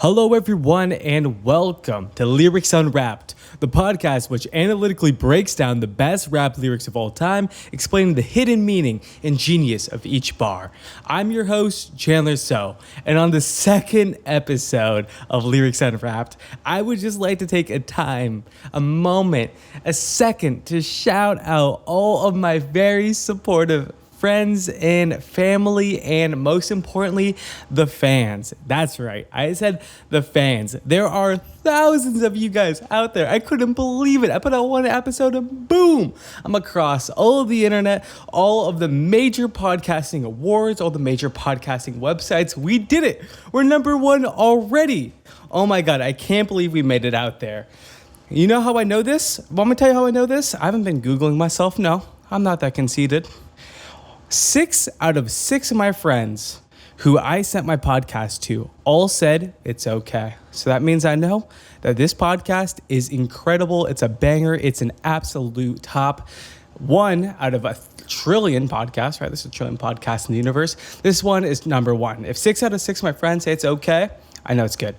Hello, everyone, and welcome to Lyrics Unwrapped, the podcast which analytically breaks down the best rap lyrics of all time, explaining the hidden meaning and genius of each bar. I'm your host, Chandler So, and on the second episode of Lyrics Unwrapped, I would just like to take a moment, a second to shout out all of my very supportive friends and family, and most importantly, the fans. That's right. I said the fans. There are thousands of you guys out there. I couldn't believe it. I put out one episode and boom, I'm across all of the internet, all of the major podcasting awards, all the major podcasting websites. We did it. We're number one already. Oh my God, I can't believe we made it out there. You know how I know this? Want me to tell you how I know this? I haven't been Googling myself. No, I'm not that conceited. 6 out of 6 of my friends who I sent my podcast to all said it's okay. So that means I know that this podcast is incredible. It's a banger. It's an absolute top 1 out of a trillion podcasts, right? This is a trillion podcasts in the universe. This one is number 1. If 6 out of 6 of my friends say it's okay, I know it's good.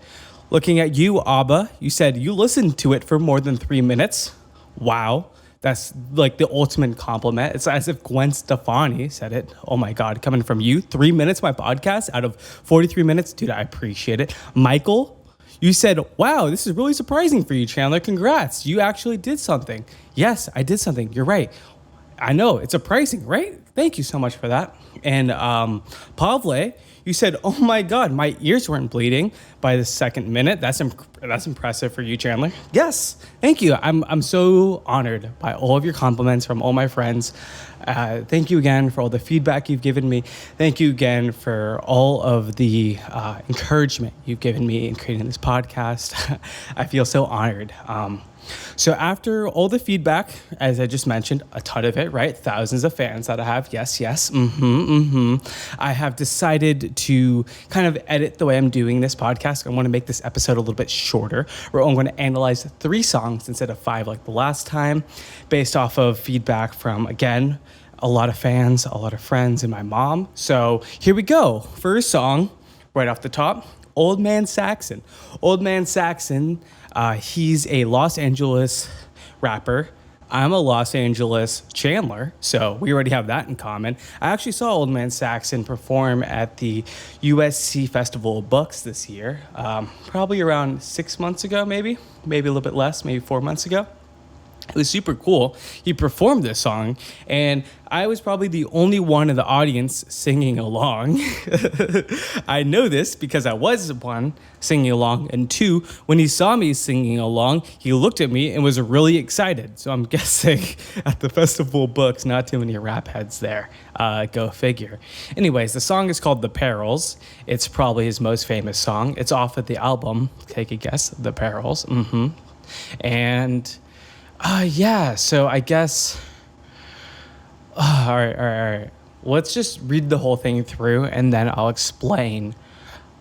Looking at you, Abba, you said you listened to it for more than 3 minutes. Wow. That's like the ultimate compliment. It's as if Gwen Stefani said it. Oh my God, coming from you. 3 minutes, my podcast out of 43 minutes. Dude, I appreciate it. Michael, you said, wow, this is really surprising for you, Chandler. Congrats. You actually did something. Yes, I did something. You're right. I know, it's surprising, right? Thank you so much for that. And Pavle, you said, oh my God, my ears weren't bleeding by the second minute. That's impressive for you, Chandler. Yes, thank you. I'm so honored by all of your compliments from all my friends. Thank you again for all the feedback you've given me. Thank you again for all of the encouragement you've given me in creating this podcast. I feel so honored. So after all the feedback, as I just mentioned, a ton of it, right? Thousands of fans that I have. Yes. I have decided to kind of edit the way I'm doing this podcast. I want to make this episode a little bit shorter. We're only going to analyze 3 songs instead of 5 like the last time, based off of feedback from, again, a lot of fans, a lot of friends, and my mom. So here we go. First song, right off the top, Old Man Saxon. Old Man Saxon, he's a Los Angeles rapper. I'm a Los Angeles Chandler, so we already have that in common. I actually saw Old Man Saxon perform at the USC Festival of Books this year, probably around 6 months ago, maybe a little bit less, maybe 4 months ago. It was super cool. He performed this song, and I was probably the only one in the audience singing along. I know this because I was one singing along, and 2, when he saw me singing along, he looked at me and was really excited. So I'm guessing at the Festival of Books, not too many rap heads there. Go figure. Anyways, the song is called The Perils. It's probably his most famous song. It's off of the album, take a guess, The Perils. And so I guess, all right. Let's just read the whole thing through, and then I'll explain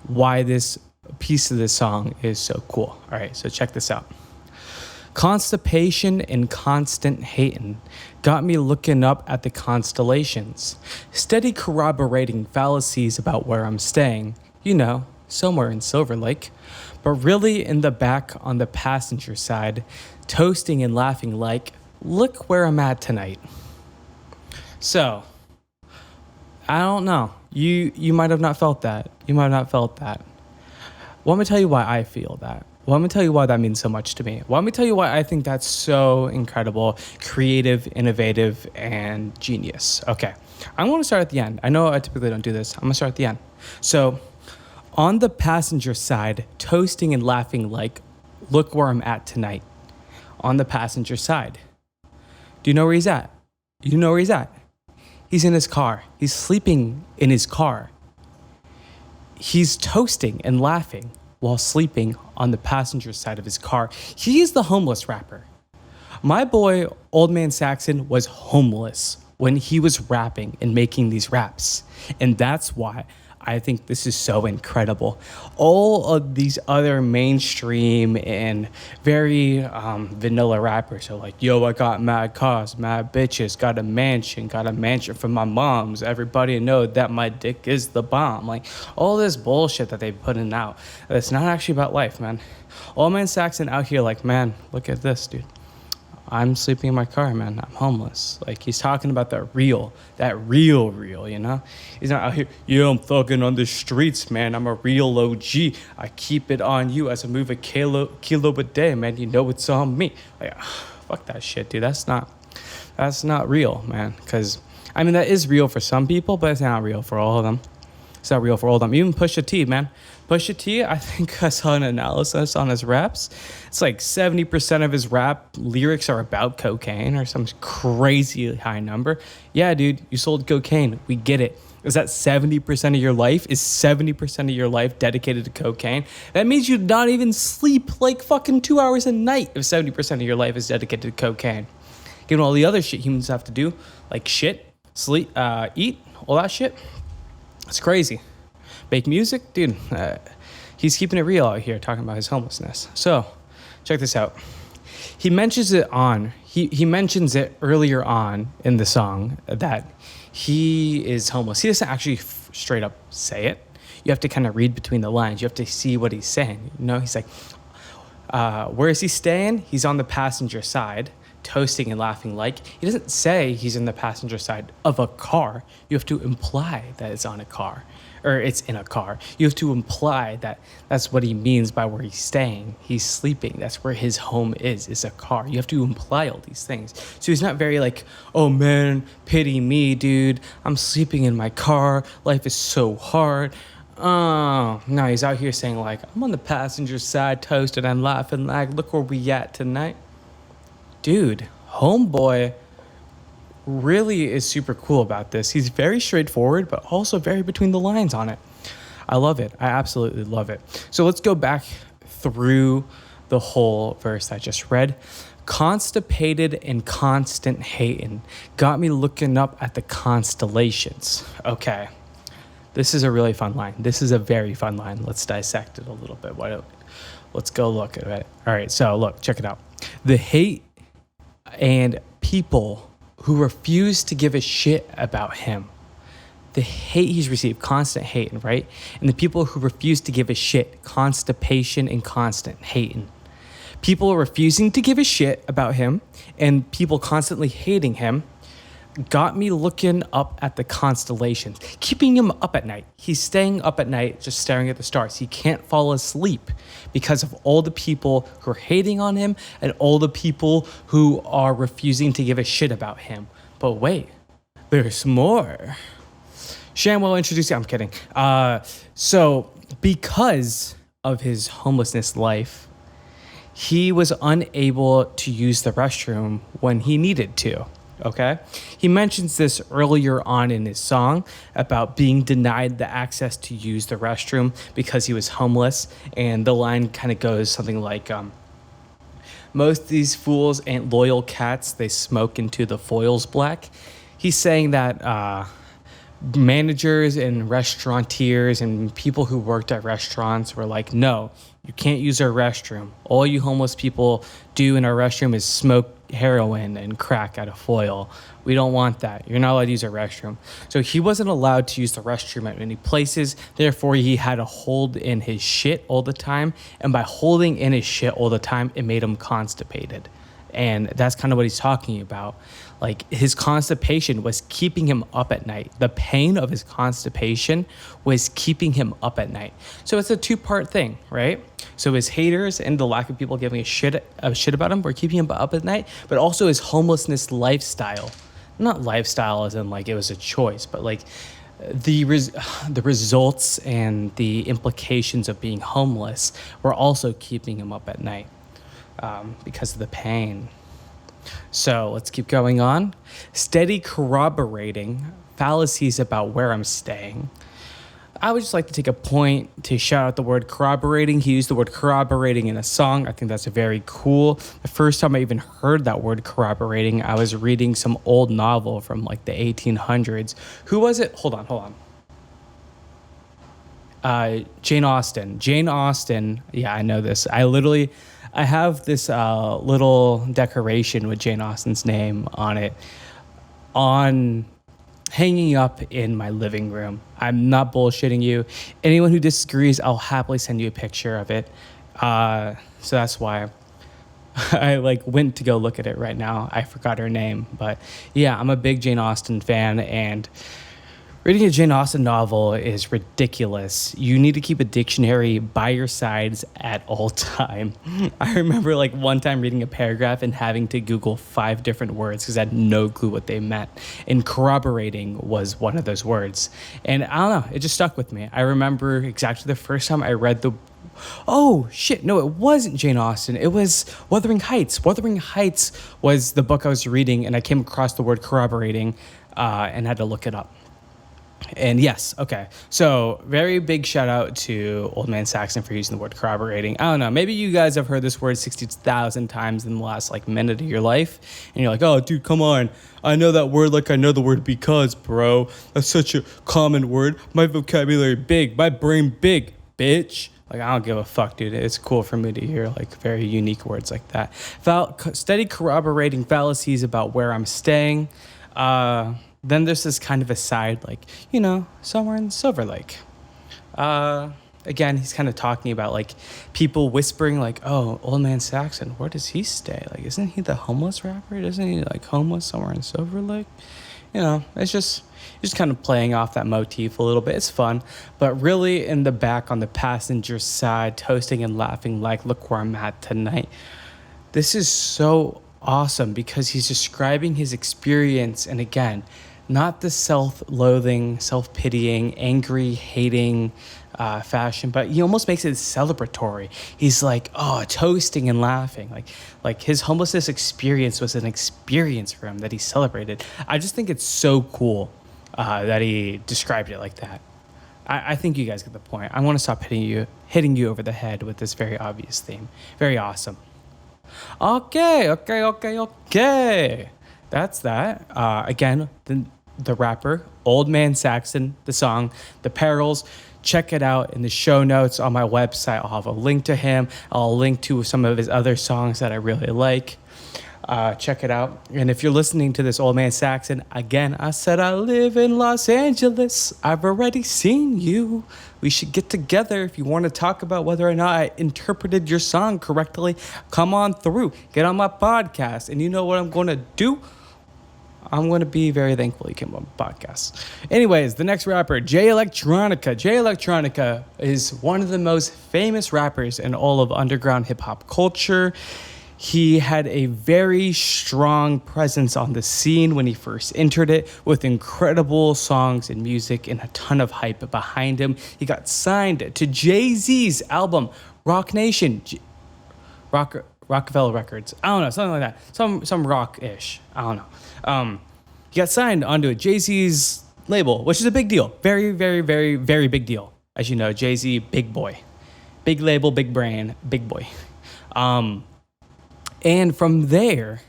why this piece of this song is so cool. All right, so check this out. Constipation and constant hatin got me looking up at the constellations, steady corroborating fallacies about where I'm staying, somewhere in Silverlake, but really in the back on the passenger side, toasting and laughing like, look where I'm at tonight. So, I don't know. You might have not felt that. Want me to tell you why I feel that? Want me to tell you why that means so much to me? Want me to tell you why I think that's so incredible, creative, innovative, and genius? Okay, I'm going to start at the end. I know I typically don't do this. I'm going to start at the end. So, on the passenger side, toasting and laughing like, look where I'm at tonight. On the passenger side. Do you know where he's at? He's in his car. He's sleeping in his car. He's toasting and laughing while sleeping on the passenger side of his car. He is the homeless rapper. My boy, Old Man Saxon, was homeless when he was rapping and making these raps. And that's why I think this is so incredible. All of these other mainstream and very vanilla rappers are like, yo, I got mad cars, mad bitches, got a mansion for my moms. Everybody know that my dick is the bomb. Like all this bullshit that they putting out. It's not actually about life, man. All Man Saxon out here like, man, look at this, dude. I'm sleeping in my car, man. I'm homeless. Like, he's talking about that real, you know? He's not out here, yo, I'm thugging on the streets, man. I'm a real OG. I keep it on you as I move a kilo a day, man. You know it's on me. Like, fuck that shit, dude. That's not real, man. Because, I mean, that is real for some people, but it's not real for all of them. It's not real for all of them. Even Pusha T, man. Pusha T, I think I saw an analysis on his raps. It's like 70% of his rap lyrics are about cocaine or some crazy high number. Yeah, dude, you sold cocaine. We get it. Is that 70% of your life? Is 70% of your life dedicated to cocaine? That means you not even sleep like fucking 2 hours a night if 70% of your life is dedicated to cocaine. Given all the other shit humans have to do, like shit, sleep, eat, all that shit. It's crazy. Make music, dude. He's keeping it real out here, talking about his homelessness. So, check this out. He mentions it He mentions it earlier on in the song that he is homeless. He doesn't actually straight up say it. You have to kind of read between the lines. You have to see what he's saying. You know, he's like, where is he staying? He's on the passenger side, toasting and laughing like. He doesn't say he's in the passenger side of a car. You have to imply that it's on a car. Or it's in a car. You have to imply that that's what he means by where he's staying. He's sleeping. That's where his home is a car. You have to imply all these things. So he's not very like, oh man, pity me, dude. I'm sleeping in my car. Life is so hard. Oh, no, he's out here saying like, I'm on the passenger side, toasted and laughing like, look where we at tonight. Dude, homeboy really is super cool about this. He's very straightforward, but also very between the lines on it. I love it. I absolutely love it. So let's go back through the whole verse I just read. Constipated and constant hatin' got me looking up at the constellations. Okay, this is a really fun line. This is a very fun line. Let's dissect it a little bit. Let's go look at it. All right, so look, check it out. The hate and people who refuse to give a shit about him. The hate he's received, constant hating, right? And the people who refuse to give a shit, constipation and constant hating. People are refusing to give a shit about him and people constantly hating him got me looking up at the constellations, keeping him up at night. He's staying up at night just staring at the stars. He can't fall asleep because of all the people who are hating on him and all the people who are refusing to give a shit about him. But wait, there's more. Shamwell introduced you. I'm kidding. So because of his homelessness life, he was unable to use the restroom when he needed to. Okay, he mentions this earlier on in his song about being denied the access to use the restroom because he was homeless, and the line kind of goes something like, most of these fools ain't loyal cats, they smoke into the foils black. He's saying that managers and restaurateurs and people who worked at restaurants were like, no, you can't use our restroom. All you homeless people do in our restroom is smoke heroin and crack out of foil. We don't want that. You're not allowed to use our restroom. So he wasn't allowed to use the restroom at many places. Therefore, he had to hold in his shit all the time. And by holding in his shit all the time, it made him constipated. And that's kind of what he's talking about. Like, his constipation was keeping him up at night. The pain of his constipation was keeping him up at night. So it's a two-part thing, right? So his haters and the lack of people giving a shit about him were keeping him up at night, but also his homelessness lifestyle. Not lifestyle as in like it was a choice, but like the results and the implications of being homeless were also keeping him up at night because of the pain. So let's keep going on. Steady corroborating fallacies about where I'm staying. I would just like to take a point to shout out the word corroborating. He used the word corroborating in a song. I think that's very cool. The first time I even heard that word corroborating, I was reading some old novel from like the 1800s. Who was it? Hold on. Jane Austen. Jane Austen. Yeah, I know this. I have this little decoration with Jane Austen's name on it, on hanging up in my living room. I'm not bullshitting you. Anyone who disagrees, I'll happily send you a picture of it. So that's why I went to go look at it right now. I forgot her name, but yeah, I'm a big Jane Austen fan, and reading a Jane Austen novel is ridiculous. You need to keep a dictionary by your sides at all time. I remember one time reading a paragraph and having to Google 5 different words because I had no clue what they meant. And corroborating was one of those words. And I don't know, it just stuck with me. I remember exactly the first time I read oh shit, no, it wasn't Jane Austen. It was Wuthering Heights. Wuthering Heights was the book I was reading, and I came across the word corroborating and had to look it up. And yes, okay. So very big shout out to Old Man Saxon for using the word corroborating. I don't know. Maybe you guys have heard this word 60,000 times in the last minute of your life. And you're like, oh, dude, come on. I know that word like I know the word because, bro. That's such a common word. My vocabulary big. My brain big, bitch. I don't give a fuck, dude. It's cool for me to hear very unique words like that. Steady corroborating fallacies about where I'm staying. Then there's this kind of aside, somewhere in Silverlake. Again, he's kind of talking about people whispering oh, Old Man Saxon, where does he stay? Isn't he the homeless rapper? Isn't he homeless somewhere in Silverlake? It's just kind of playing off that motif a little bit. It's fun, but really in the back on the passenger side, toasting and laughing look where I'm at tonight. This is so awesome because he's describing his experience, and again, not the self-loathing, self-pitying, angry, hating fashion, but he almost makes it celebratory. He's toasting and laughing. Like his homelessness experience was an experience for him that he celebrated. I just think it's so cool that he described it like that. I think you guys get the point. I want to stop hitting you over the head with this very obvious theme. Very awesome. Okay. That's that. Again, the rapper, Old Man Saxon, the song, The Perils. Check it out in the show notes on my website. I'll have a link to him. I'll link to some of his other songs that I really like. Check it out. And if you're listening to this Old Man Saxon, again, I said I live in Los Angeles. I've already seen you. We should get together if you want to talk about whether or not I interpreted your song correctly. Come on through. Get on my podcast. And you know what I'm going to do? I'm going to be very thankful you came on the podcast. Anyways, the next rapper, Electronica. Electronica is one of the most famous rappers in all of underground hip-hop culture. He had a very strong presence on the scene when he first entered it, with incredible songs and music and a ton of hype behind him. He got signed to Jay-Z's album, Rock Nation, Rockefeller Records. I don't know, something like that. Some rock-ish. I don't know. He got signed onto a Jay-Z's label, which is a big deal. Very, very, very, very big deal. As you know, Jay-Z, big boy. Big label, big brand, big boy. And from there,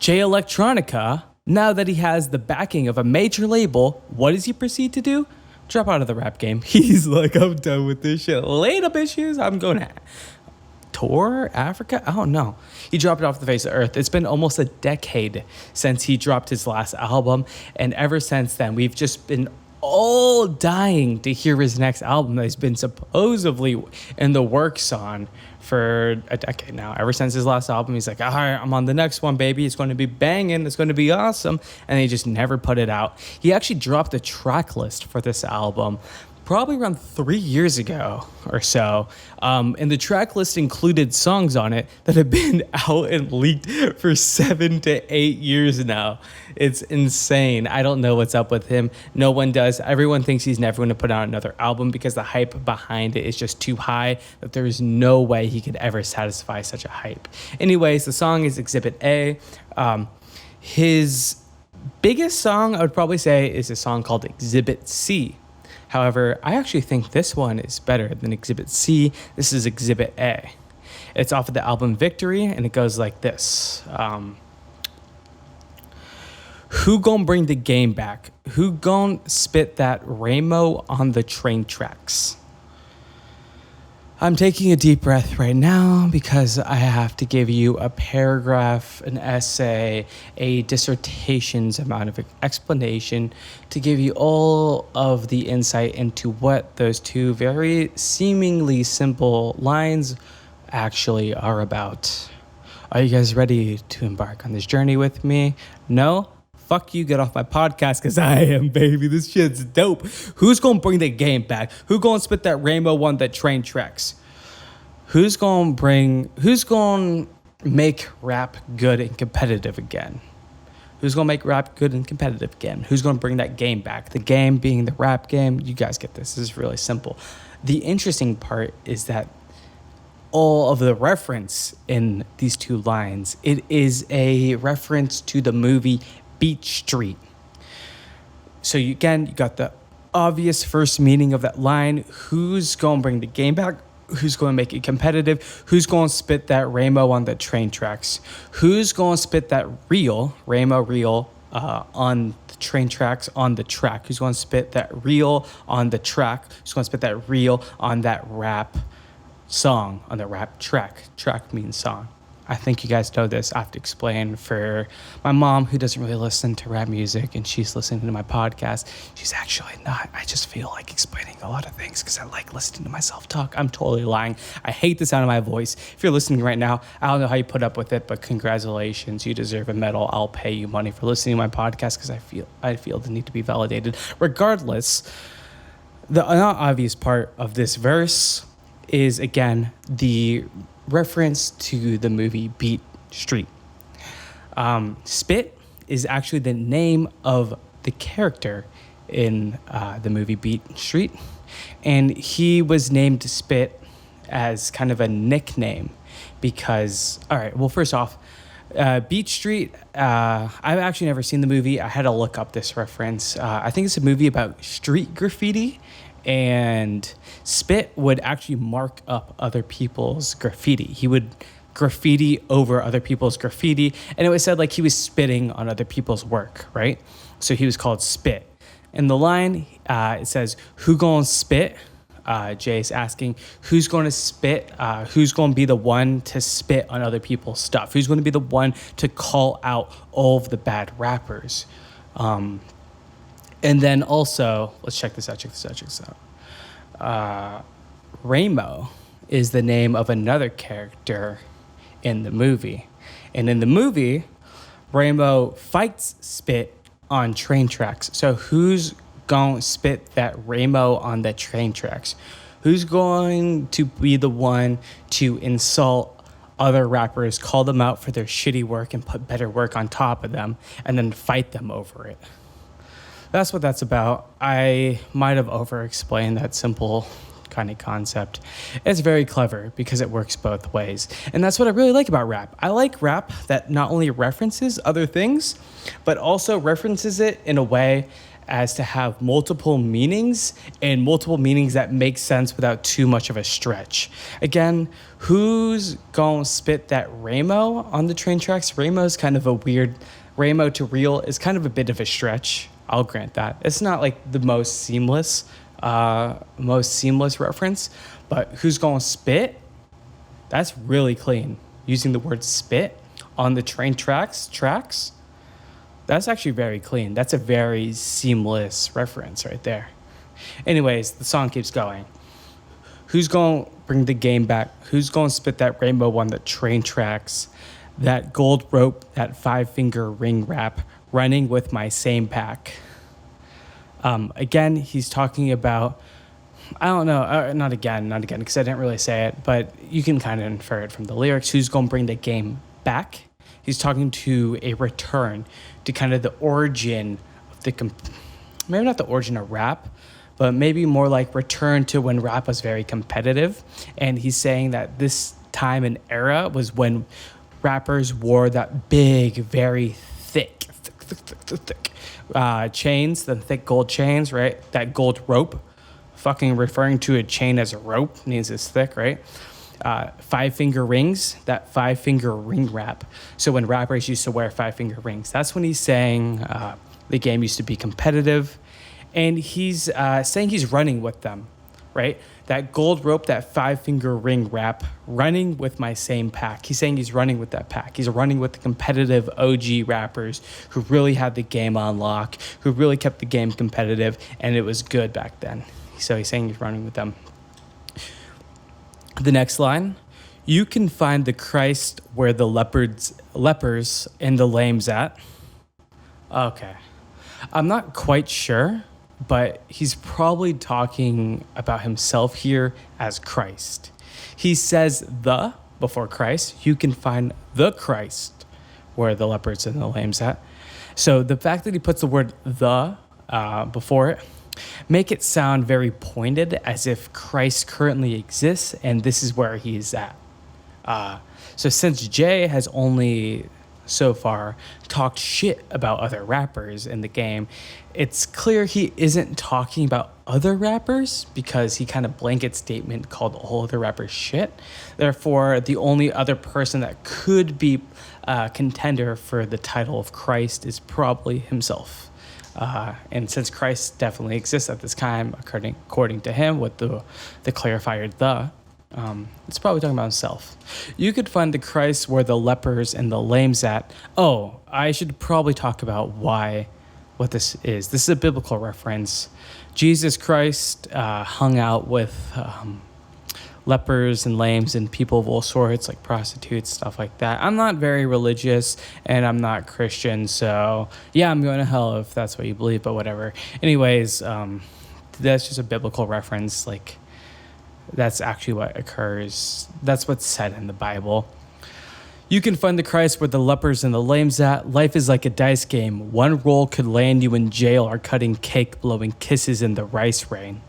Electronica, now that he has the backing of a major label, what does he proceed to do? Drop out of the rap game. He's like, I'm done with this shit. Later, bitches. I'm going to tour Africa? I don't know. He dropped it off the face of earth. It's been almost a decade since he dropped his last album. And ever since then, we've just been all dying to hear his next album that he's been supposedly in the works on for a decade now. Ever since his last album, he's like, all right, I'm on the next one, baby. It's going to be banging. It's going to be awesome. And he just never put it out. He actually dropped a track list for this album probably around 3 years ago or so. And the track list included songs on it that have been out and leaked for 7 to 8 years now. It's insane. I don't know what's up with him. No one does. Everyone thinks he's never going to put out another album because the hype behind it is just too high, that there is no way he could ever satisfy such a hype. Anyways, the song is Exhibit A. His biggest song, I would probably say, is a song called Exhibit C. However, I actually think this one is better than Exhibit C. This is Exhibit A. It's off of the album Victory, and it goes like this. Who gonna bring the game back? Who gonna spit that Ramo on the train tracks? I'm taking a deep breath right now because I have to give you a paragraph, an essay, a dissertation's amount of explanation to give you all of the insight into what those two very seemingly simple lines actually are about. Are you guys ready to embark on this journey with me? No? Fuck you, get off my podcast, because I am, baby. This shit's dope. Who's going to bring the game back? Who's going to spit that Ramo on the train tracks? Who's going to make rap good and competitive again? Who's going to make rap good and competitive again? Who's going to bring that game back? The game being the rap game. You guys get this. This is really simple. The interesting part is that all of the reference in these two lines, it is a reference to the movie Beat Street. So you got the obvious first meaning of that line. Who's going to bring the game back? Who's going to make it competitive? Who's going to spit that Ramo on the train tracks? Who's going to spit that Ramo reel on the train tracks on the track? Who's going to spit that reel on the track? Who's going to spit that reel on that rap song, on the rap track? Track means song. I think you guys know this. I have to explain for my mom, who doesn't really listen to rap music, and she's listening to my podcast. She's actually not. I just feel like explaining a lot of things because I like listening to myself talk. I'm totally lying. I hate the sound of my voice. If you're listening right now, I don't know how you put up with it, but congratulations. You deserve a medal. I'll pay you money for listening to my podcast because I feel the need to be validated. Regardless, the not obvious part of this verse is, again, the reference to the movie Beat Street. Spit is actually the name of the character in the movie Beat Street, and he was named Spit as kind of a nickname because, all right, well, first off, Beat Street, I've actually never seen the movie. I had to look up this reference. I think it's a movie about street graffiti, and Spit would actually mark up other people's graffiti. He would graffiti over other people's graffiti, and it was said like he was spitting on other people's work, right? So he was called Spit. In the line, it says, "Who gonna spit?" Jay is asking, who's going to spit? Who's going to be the one to spit on other people's stuff? Who's going to be the one to call out all of the bad rappers? And then also, let's check this out. Ramo is the name of another character in the movie. And in the movie, Ramo fights Spit on train tracks. So who's going to spit that Ramo on the train tracks? Who's going to be the one to insult other rappers, call them out for their shitty work and put better work on top of them, and then fight them over it? That's what that's about. I might have over-explained that simple kind of concept. It's very clever because it works both ways. And that's what I really like about rap. I like rap that not only references other things, but also references it in a way as to have multiple meanings, and multiple meanings that make sense without too much of a stretch. Again, who's going to spit that Ramo on the train tracks? Ramo's kind of a weird, Ramo to real is kind of a bit of a stretch. I'll grant that. It's not like the most seamless reference, but who's going to spit? That's really clean. Using the word spit on the train tracks, that's actually very clean. That's a very seamless reference right there. Anyways, the song keeps going. Who's going to bring the game back? Who's going to spit that Ramo on the train tracks? That gold rope, that 5-finger ring rap, running with my same pack. Again, he's talking about, I don't know, not again, because I didn't really say it, but you can kind of infer it from the lyrics. Who's going to bring the game back? He's talking to a return to kind of the origin of maybe not the origin of rap, but maybe more like return to when rap was very competitive. And he's saying that this time and era was when rappers wore that big, very thick chains, the thick gold chains, right? That gold rope, fucking referring to a chain as a rope means it's thick, right? 5-finger rings, that 5-finger ring wrap. So when rappers used to wear 5-finger rings, that's when he's saying the game used to be competitive. And he's saying he's running with them, right? That gold rope, that 5-finger ring wrap, running with my same pack. He's saying he's running with that pack. He's running with the competitive OG rappers who really had the game on lock, who really kept the game competitive, and it was good back then. So he's saying he's running with them. The next line, you can find the Christ where the lepers and the lames at. Okay. I'm not quite sure, but he's probably talking about himself here as Christ. He says the before Christ. You can find the Christ where the lepers and the lames at. So the fact that he puts the word the before it make it sound very pointed, as if Christ currently exists and this is where he is at. So since Jay has only so far talked shit about other rappers in the game, it's clear he isn't talking about other rappers because he kind of blanket statement called all other rappers shit. Therefore, the only other person that could be a contender for the title of Christ is probably himself. And since Christ definitely exists at this time, according to him, with the clarifier the, it's probably talking about himself. You could find the Christ where the lepers and the lames at. Oh, I should probably talk about what this is. This is a biblical reference. Jesus Christ hung out with lepers and lames and people of all sorts, like prostitutes, stuff like that. I'm not very religious and I'm not Christian, so yeah, I'm going to hell if that's what you believe, but whatever. Anyways, that's just a biblical reference. Like, that's actually what occurs. That's what's said in the Bible. You can find the Christ where the lepers and the lames at. Life is like a dice game. One roll could land you in jail or cutting cake, blowing kisses in the rice rain.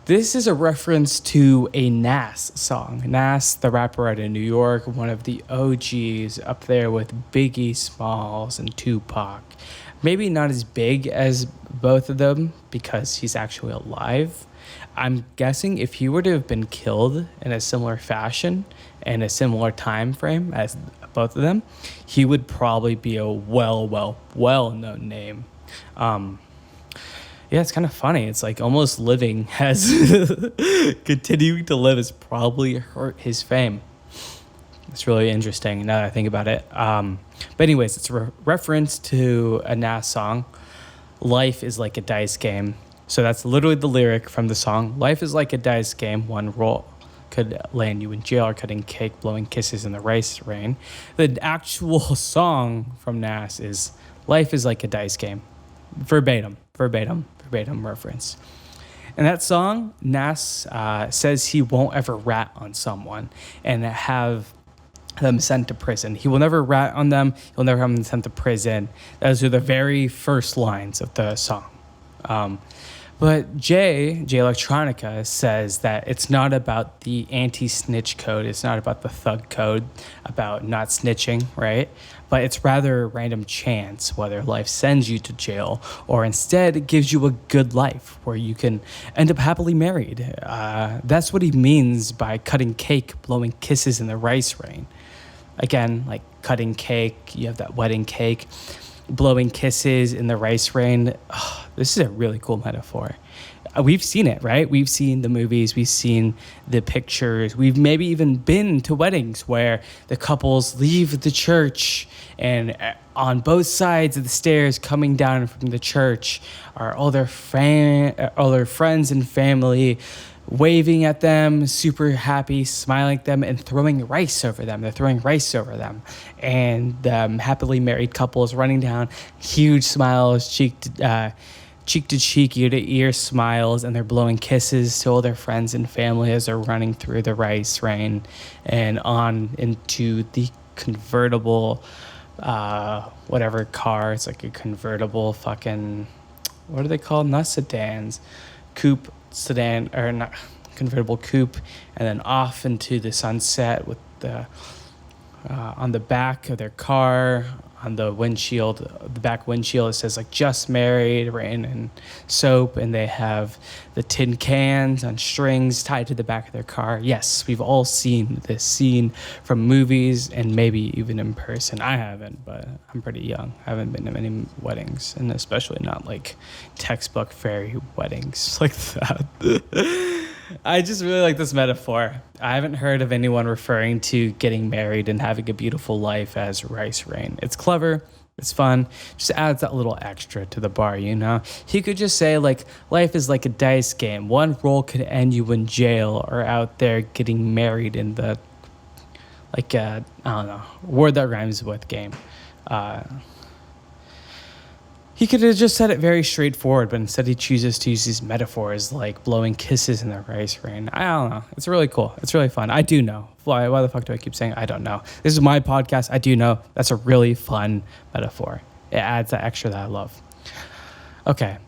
This is a reference to a Nas song. Nas, the rapper out of New York, one of the OGs, up there with Biggie Smalls and Tupac. Maybe not as big as both of them because he's actually alive. I'm guessing if he were to have been killed in a similar fashion and a similar time frame as both of them, he would probably be a well-known name. Yeah, it's kind of funny. It's like almost living has continuing to live has probably hurt his fame. It's really interesting now that I think about it. But anyways, it's a reference to a Nas song. Life is like a dice game. So that's literally the lyric from the song. Life is like a dice game. One roll could land you in jail or cutting cake, blowing kisses in the rice rain. The actual song from Nas is Life is like a dice game. Verbatim reference. In that song, Nas says he won't ever rat on someone and have them sent to prison. He will never rat on them. He'll never have them sent to prison. Those are the very first lines of the song. But J Electronica says that it's not about the anti-snitch code. It's not about the thug code, about not snitching, right? But it's rather random chance whether life sends you to jail or instead it gives you a good life where you can end up happily married. That's what he means by cutting cake, blowing kisses in the rice rain. Again, like cutting cake, you have that wedding cake. Blowing kisses in the rice rain. Oh, this is a really cool metaphor. We've seen it, right? We've seen the movies. We've seen the pictures. We've maybe even been to weddings where the couples leave the church and on both sides of the stairs coming down from the church are all their friends and family waving at them, super happy, smiling at them, and throwing rice over them. They're throwing rice over them. And happily married couples running down, huge smiles, cheek to cheek, ear to ear smiles, and they're blowing kisses to all their friends and family as they're running through the rice rain and on into the convertible, whatever car. It's like a convertible fucking, what are they called? Not sedans, coupe. Sedan, or not convertible coupe, and then off into the sunset with the on the back of their car, on the windshield, the back windshield, it says like just married, rain and soap, and they have the tin cans on strings tied to the back of their car. Yes, we've all seen this scene from movies and maybe even in person. I haven't, but I'm pretty young. I haven't been to many weddings, and especially not like textbook fairy weddings like that. I just really like this metaphor. I haven't heard of anyone referring to getting married and having a beautiful life as rice rain. It's clever. It's fun. Just adds that little extra to the bar, you know? He could just say, like, life is like a dice game. One roll could end you in jail or out there getting married in the, like, I don't know, word that rhymes with game. He could have just said it very straightforward, but instead he chooses to use these metaphors like blowing kisses in the rice rain. I don't know. It's really cool. It's really fun. I do know. Why the fuck do I keep saying I don't know? This is my podcast. I do know. That's a really fun metaphor. It adds that extra that I love. Okay.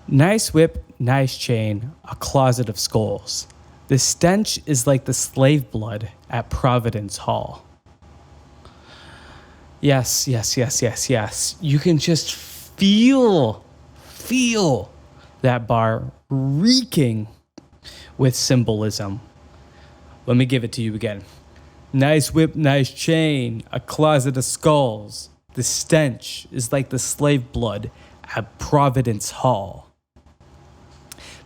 Nice whip, nice chain, a closet of skulls. The stench is like the slave blood at Providence Hall. Yes. You can just feel that bar reeking with symbolism. Let me give it to you again. Nice whip, nice chain, a closet of skulls. The stench is like the slave blood at Providence Hall.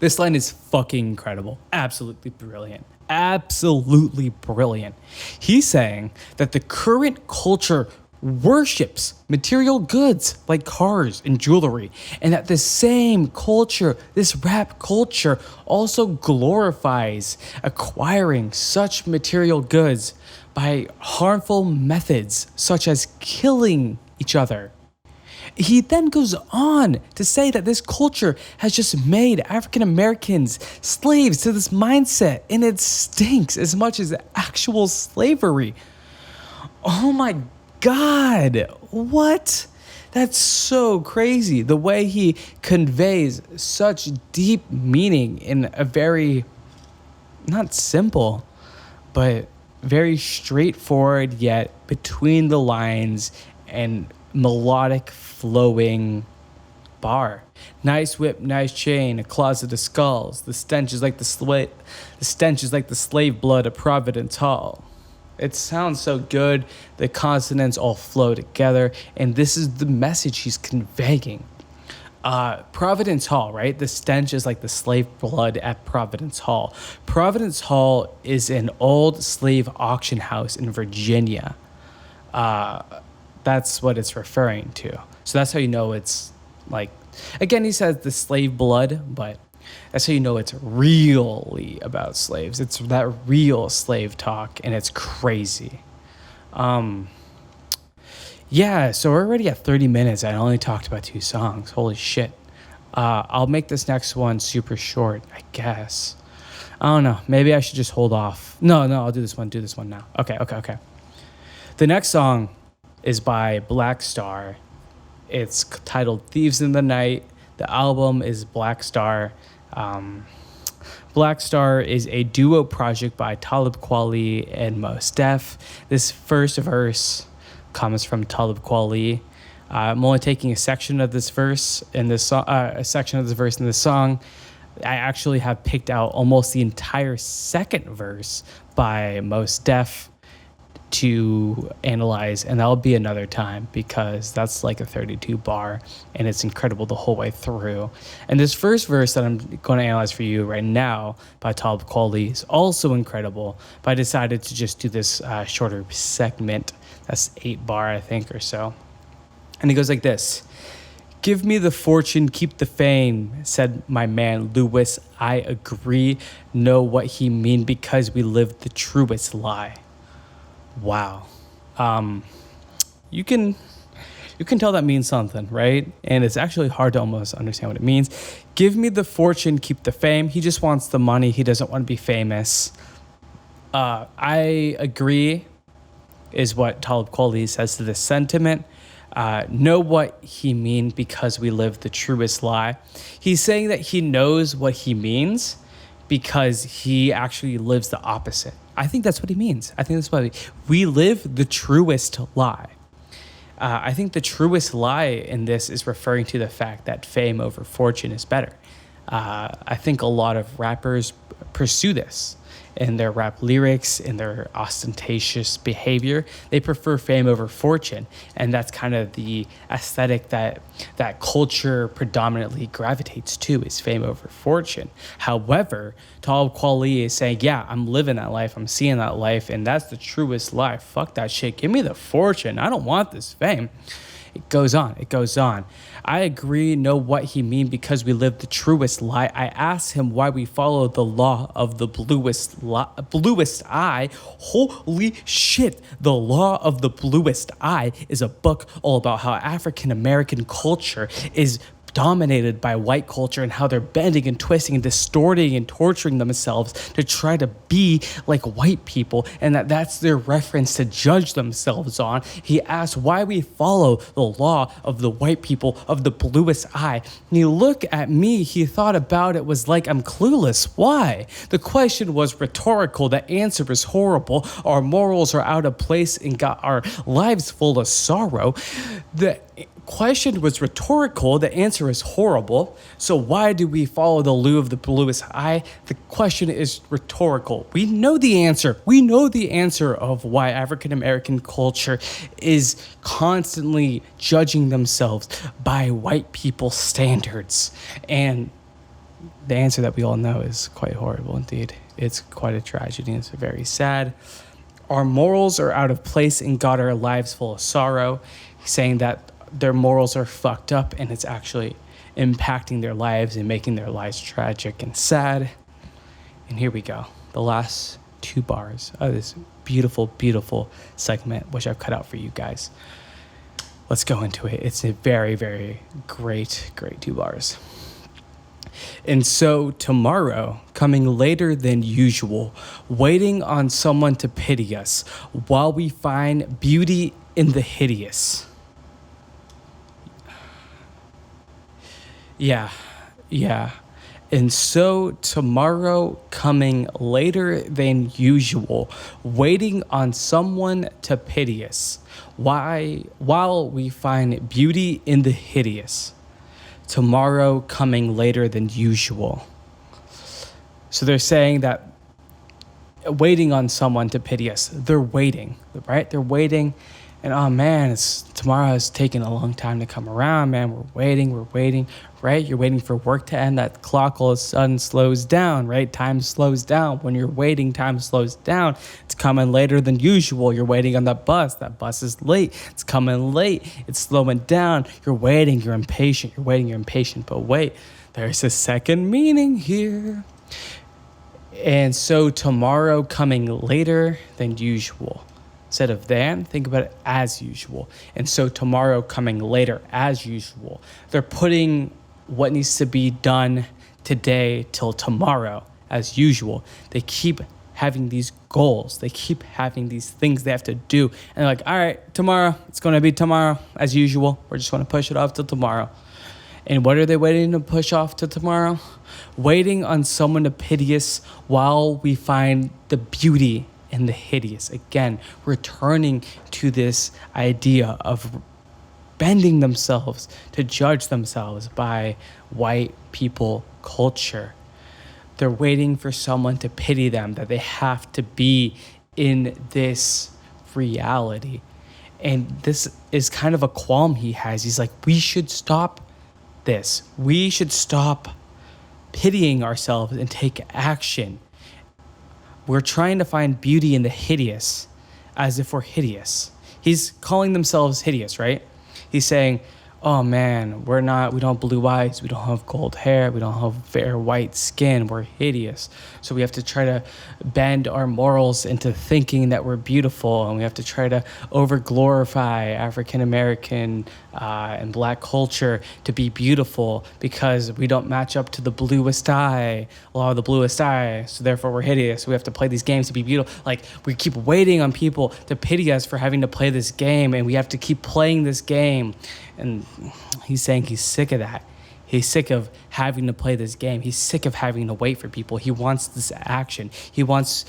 This line is fucking incredible. Absolutely brilliant. He's saying that the current culture worships material goods like cars and jewelry, and that the same culture, this rap culture, also glorifies acquiring such material goods by harmful methods such as killing each other. He then goes on to say that this culture has just made African Americans slaves to this mindset, and it stinks as much as actual slavery. Oh my God, what? That's so crazy. The way he conveys such deep meaning in a very, not simple, but very straightforward yet between the lines and melodic flowing bar. Nice whip, nice chain, a closet of skulls. The stench is like the slave blood of Providence Hall. It sounds so good. The consonants all flow together, and this is the message he's conveying. Providence Hall, right? The stench is like the slave blood at Providence Hall. Providence Hall is an old slave auction house in Virginia. That's what it's referring to. So that's how you know it's like, again, he says the slave blood, but that's how you know it's really about slaves. It's that real slave talk, and it's crazy. Yeah, so we're already at 30 minutes. I only talked about 2 songs. Holy shit. I'll make this next one super short, I guess. I don't know. Maybe I should just hold off. No, I'll do this one now. Okay. The next song is by Black Star. It's titled Thieves in the Night. The album is Black Star. Black Star is a duo project by Talib Kweli and Mos Def. This first verse comes from Talib Kweli. I'm only taking a section of this verse in this song. I actually have picked out almost the entire second verse by Mos Def to analyze, and that'll be another time because that's like a 32 bar and it's incredible the whole way through. And this first verse that I'm going to analyze for you right now by Talib Kweli is also incredible, but I decided to just do this shorter segment. That's 8 bar, I think, or so. And it goes like this. Give me the fortune, keep the fame, said my man Lewis. I agree, know what he mean because we live the truest lie. Wow. You can tell that means something, right? And it's actually hard to almost understand what it means. Give me the fortune, keep the fame. He just wants the money. He doesn't want to be famous. I agree is what Talib Kweli says to this sentiment. Know what he mean because we live the truest lie. He's saying that he knows what he means because he actually lives the opposite. I think that's what he means. I think that's what we live the truest lie. I think the truest lie in this is referring to the fact that fame over fortune is better. I think a lot of rappers pursue this in their rap lyrics, in their ostentatious behavior. They prefer fame over fortune, and that's kind of the aesthetic that culture predominantly gravitates to, is fame over fortune. However, Talib Kweli is saying, yeah, I'm living that life, I'm seeing that life, and that's the truest life. Fuck that shit. Give me the fortune. I don't want this fame. It goes on. It goes on. I agree, know what he mean, because we live the truest lie. I asked him why we follow the law of the bluest eye. Holy shit. The Law of the Bluest Eye is a book all about how African American culture is dominated by white culture and how they're bending and twisting and distorting and torturing themselves to try to be like white people, and that's their reference to judge themselves on. He asked why we follow the law of the white people of the bluest eye. And he looked at me, he thought about it, was like, I'm clueless. Why? The question was rhetorical. The answer is horrible. Our morals are out of place and got our lives full of sorrow. The question was rhetorical. The answer is horrible. So why do we follow the law of the bluest eye? The question is rhetorical. We know the answer. We know the answer of why African American culture is constantly judging themselves by white people's standards. And the answer that we all know is quite horrible indeed. It's quite a tragedy. It's very sad. Our morals are out of place and got our lives full of sorrow. He's saying that their morals are fucked up and it's actually impacting their lives and making their lives tragic and sad. And here we go. The last 2 bars of this beautiful, beautiful segment, which I've cut out for you guys. Let's go into it. It's a very, very great 2 bars. And so tomorrow, coming later than usual, waiting on someone to pity us while we find beauty in the hideous. Yeah. And so tomorrow, coming later than usual, waiting on someone to pity us. While we find beauty in the hideous. Tomorrow, coming later than usual. So they're saying that waiting on someone to pity us. They're waiting, right? They're waiting. And oh man, tomorrow is taking a long time to come around, man. We're waiting, right? You're waiting for work to end. That clock all of a sudden slows down, right? Time slows down. When you're waiting, time slows down. It's coming later than usual. You're waiting on that bus. That bus is late. It's coming late. It's slowing down. You're waiting. You're impatient. But wait, there's a second meaning here. And so tomorrow coming later than usual. Instead of then, think about it as usual. And so tomorrow coming later as usual. They're putting what needs to be done today till tomorrow as usual. They keep having these goals. They keep having these things they have to do. And they're like, all right, tomorrow, it's going to be tomorrow as usual. We're just going to push it off till tomorrow. And what are they waiting to push off to tomorrow? Waiting on someone to pity us while we find the beauty and the hideous. Again, returning to this idea of bending themselves to judge themselves by white people culture. They're waiting for someone to pity them, that they have to be in this reality. And this is kind of a qualm he has. He's like, we should stop this. We should stop pitying ourselves and take action. We're trying to find beauty in the hideous as if we're hideous. He's calling themselves hideous, right? He's saying, oh man, we don't have blue eyes, we don't have gold hair, we don't have fair white skin, we're hideous. So we have to try to bend our morals into thinking that we're beautiful, and we have to try to over-glorify African American and black culture to be beautiful because we don't match up to the bluest eye, law of the bluest eye, so therefore we're hideous. We have to play these games to be beautiful. Like, we keep waiting on people to pity us for having to play this game, and we have to keep playing this game. And he's saying he's sick of that. He's sick of having to play this game. He's sick of having to wait for people. He wants this action. He wants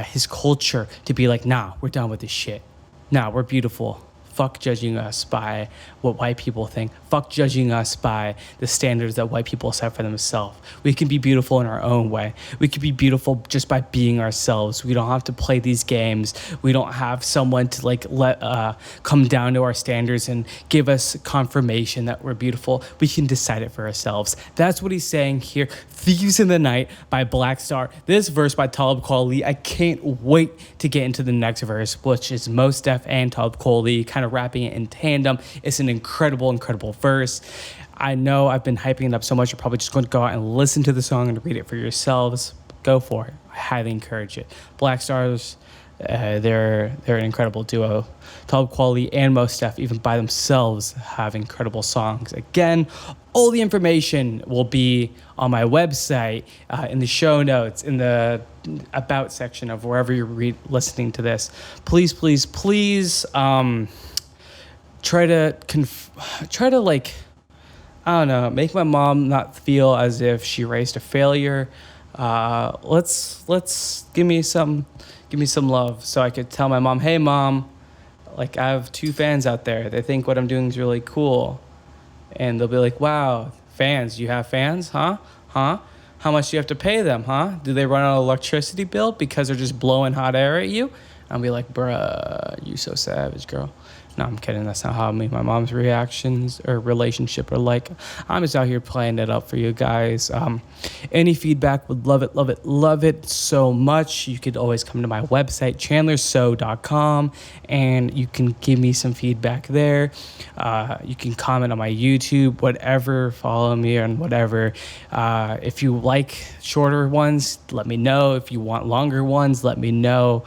his culture to be like, nah, we're done with this shit. Nah, we're beautiful. Fuck judging us by what white people think. Fuck judging us by the standards that white people set for themselves. We can be beautiful in our own way. We can be beautiful just by being ourselves. We don't have to play these games. We don't have someone to like come down to our standards and give us confirmation that we're beautiful. We can decide it for ourselves. That's what he's saying here. Thieves in the Night by Black Star. This verse by Talib Kweli. I can't wait to get into the next verse, which is Mos Def and Talib Kweli kind of rapping it in tandem. It's an incredible verse. I know I've been hyping it up so much, you're probably just going to go out and listen to the song and read it for yourselves. Go for it. I highly encourage it. Black Stars, they're an incredible duo. Talib Kweli and Mos Def, even by themselves, have incredible songs. Again, all the information will be on my website, in the show notes, in the about section of wherever you're listening to this. Please, try to like, I don't know, make my mom not feel as if she raised a failure. Let's give me some love so I could tell my mom, hey mom, like I have 2 fans out there. They think what I'm doing is really cool. And they'll be like, wow, fans, you have fans? Huh? How much do you have to pay them, huh? Do they run an electricity bill because they're just blowing hot air at you? I'll be like, bruh, you so savage, girl. No, I'm kidding. That's not how me and my mom's reactions or relationship are like. I'm just out here playing it up for you guys. Any feedback, would love it so much. You could always come to my website, chandlerso.com, and you can give me some feedback there. You can comment on my YouTube, whatever, follow me on whatever. If you like shorter ones, let me know. If you want longer ones, let me know.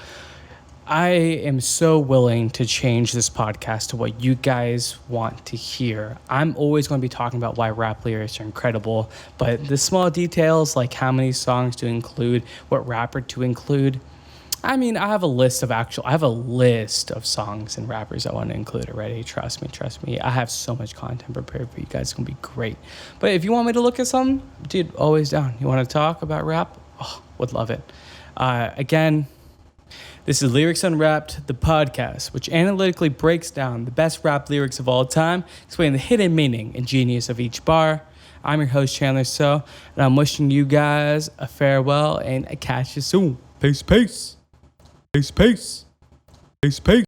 I am so willing to change this podcast to what you guys want to hear. I'm always going to be talking about why rap lyrics are incredible, but the small details, like how many songs to include, what rapper to include. I mean, I have a list of songs and rappers I want to include already. Trust me. I have so much content prepared for you guys. It's going to be great. But if you want me to look at something, dude, always down. You want to talk about rap? Oh, would love it. Again, this is Lyrics Unwrapped, the podcast, which analytically breaks down the best rap lyrics of all time, explaining the hidden meaning and genius of each bar. I'm your host, Chandler So, and I'm wishing you guys a farewell and I catch you soon. Peace.